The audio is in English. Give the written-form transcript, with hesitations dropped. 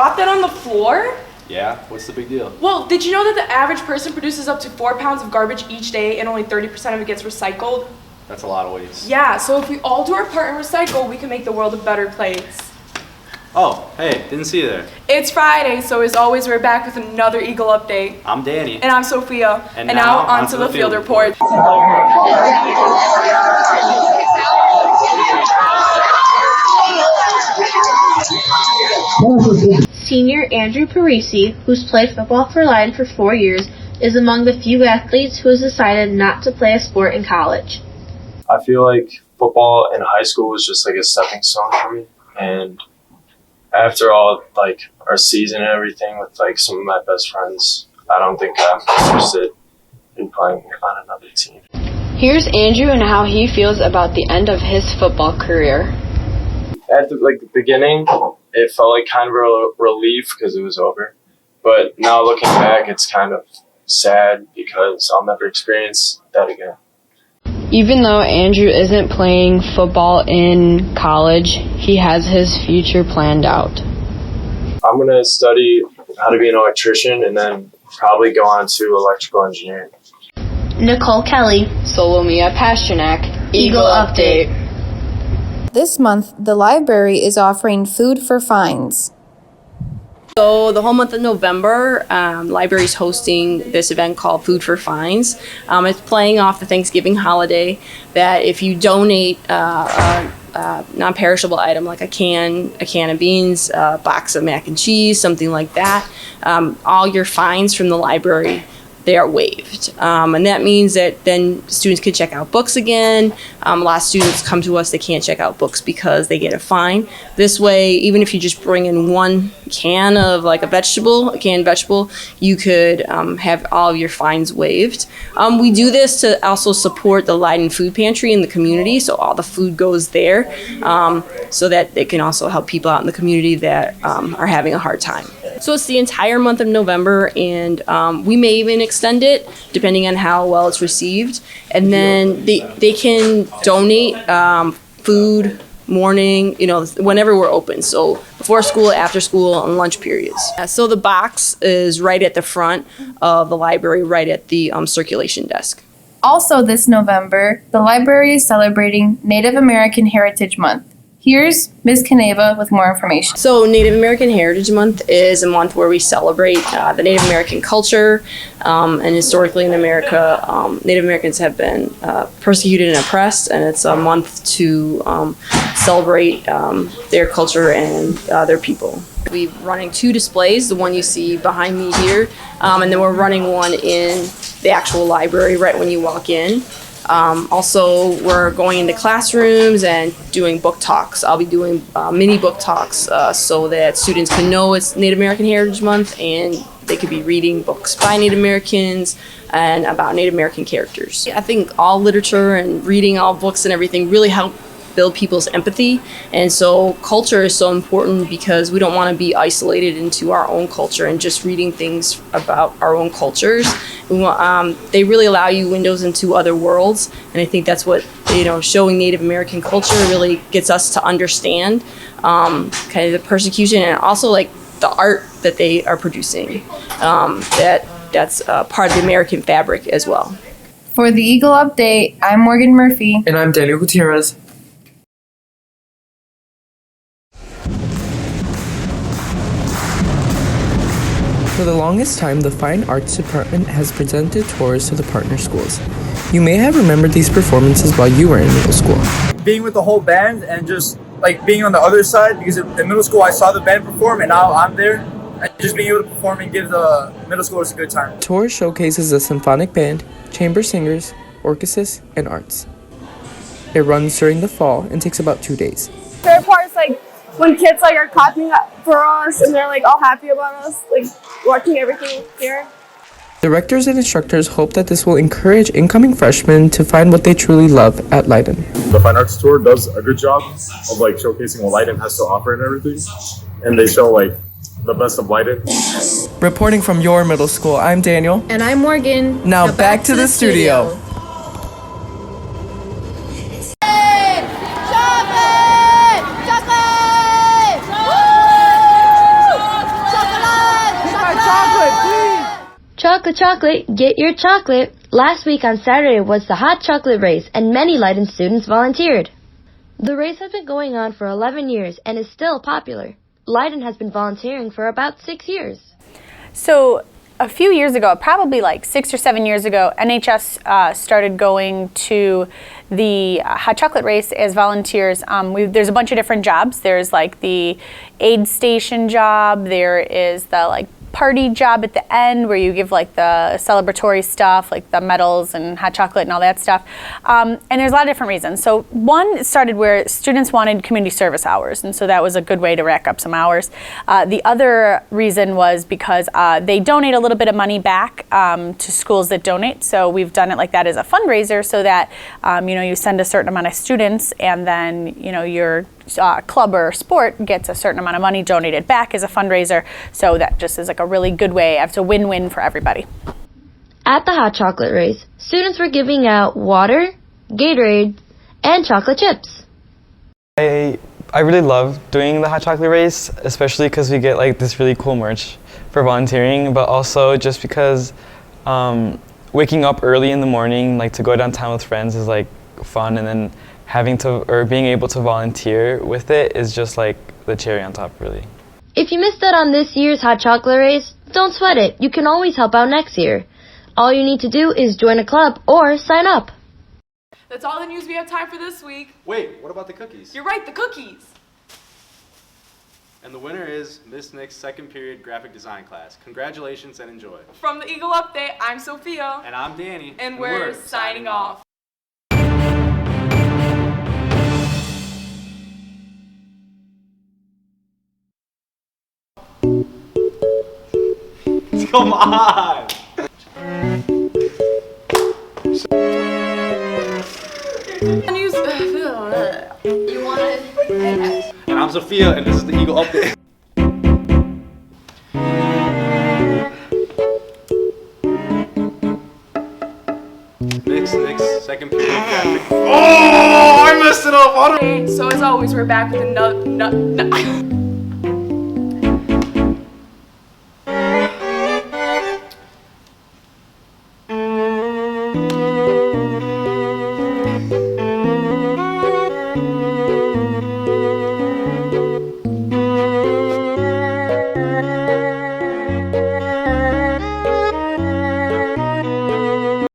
drop that on the floor? Yeah, what's the big deal? Well, did you know that the average person produces up to 4 pounds of garbage each day and only 30% of it gets recycled? That's a lot of waste. Yeah, so if we all do our part and recycle, we can make the world a better place. Oh, hey, didn't see you there. It's Friday, so as always, we're back with another Eagle Update. I'm Danny. And I'm Sophia. And now on to the Field Report. Senior Andrew Parisi, who's played football for Leyden for 4 years, is among the few athletes who has decided not to play a sport in college. I feel like football in high school was just like a stepping stone for me, and after all like our season and everything with like some of my best friends, I don't think I'm interested in playing on another team. Here's Andrew and how he feels about the end of his football career. At the beginning, it felt like kind of a relief because it was over, but now looking back, it's kind of sad because I'll never experience that again. Even though Andrew isn't playing football in college, he has his future planned out. I'm going to study how to be an electrician and then probably go on to electrical engineering. Nicole Kelly, Solomia Pasternak, Eagle Update. This month, the library is offering food for fines. So the whole month of November, library's hosting this event called Food for Fines. It's playing off the Thanksgiving holiday that if you donate a non-perishable item like a can of beans, a box of mac and cheese, something like that, all your fines from the library, they are waived. And that means that then students can check out books again. A lot of students come to us, they can't check out books because they get a fine. This way, even if you just bring in one can of like a canned vegetable, you could have all of your fines waived. We do this to also support the Leyden Food Pantry in the community, so all the food goes there, so that it can also help people out in the community that are having a hard time. So it's the entire month of November, and we may even extend it depending on how well it's received. And then they can donate food, morning, whenever we're open. So before school, after school, and lunch periods. So the box is right at the front of the library, right at the circulation desk. Also this November, the library is celebrating Native American Heritage Month. Here's Ms. Caneva with more information. So Native American Heritage Month is a month where we celebrate the Native American culture. And historically in America, Native Americans have been persecuted and oppressed, and it's a month to celebrate their culture and their people. We're running 2 displays, the one you see behind me here, and then we're running one in the actual library right when you walk in. Also, we're going into classrooms and doing book talks. I'll be doing mini book talks so that students can know it's Native American Heritage Month and they could be reading books by Native Americans and about Native American characters. I think all literature and reading all books and everything really help build people's empathy, and so culture is so important because we don't want to be isolated into our own culture and just reading things about our own cultures. They really allow you windows into other worlds, and I think that's what showing Native American culture really gets us to understand kind of the persecution and also like the art that they are producing. That's part of the American fabric as well. For the Eagle Update, I'm Morgan Murphy. And I'm Daniel Gutierrez. For the longest time, the Fine Arts Department has presented tours to the partner schools. You may have remembered these performances while you were in middle school. Being with the whole band and just like being on the other side, because in middle school I saw the band perform and now I'm there, and just being able to perform and give the middle schoolers a good time. The tour showcases a symphonic band, chamber singers, orchestras, and arts. It runs during the fall and takes about 2 days. Favorite part is like when kids like are clapping for us and they're like all happy about us, like watching everything here. Directors and instructors hope that this will encourage incoming freshmen to find what they truly love at Leyden. The Fine Arts Tour does a good job of like showcasing what Leyden has to offer and everything, and they show like the best of Leyden. Reporting from your middle school, I'm Daniel. And I'm Morgan. Now back to the studio. Chocolate, chocolate, get your chocolate. Last week on Saturday was the hot chocolate race, and many Leiden students volunteered. The race has been going on for 11 years and is still popular. Leiden has been volunteering for about 6 years. So a few years ago, probably like 6 or 7 years ago, NHS started going to the hot chocolate race as volunteers. There's a bunch of different jobs. There's like the aid station job. There is the like party job at the end where you give like the celebratory stuff, like the medals and hot chocolate and all that stuff. And there's a lot of different reasons. So one started where students wanted community service hours, and so that was a good way to rack up some hours. The other reason was because they donate a little bit of money back to schools that donate. So we've done it like that as a fundraiser, so that you send a certain amount of students, and then your club or sport gets a certain amount of money donated back as a fundraiser. So that just is like a really good way. It's a win-win for everybody. At the hot chocolate race, students were giving out water, Gatorade, and chocolate chips. I really love doing the hot chocolate race, especially because we get like this really cool merch for volunteering, but also just because waking up early in the morning, like to go downtown with friends is like fun, and then being able to volunteer with it is just like the cherry on top, really. If you missed out on this year's hot chocolate race, don't sweat it. You can always help out next year. All you need to do is join a club or sign up. That's all the news we have time for this week. Wait, what about the cookies? You're right, the cookies. And the winner is Miss Nick's second period graphic design class. Congratulations and enjoy. From the Eagle Update, I'm Sophia. And I'm Danny. And we're signing off. Come on! You want it? And I'm Sophia, and this is the Eagle Update. Nick's second period graphic. Oh, I messed it up! So as always, we're back with another...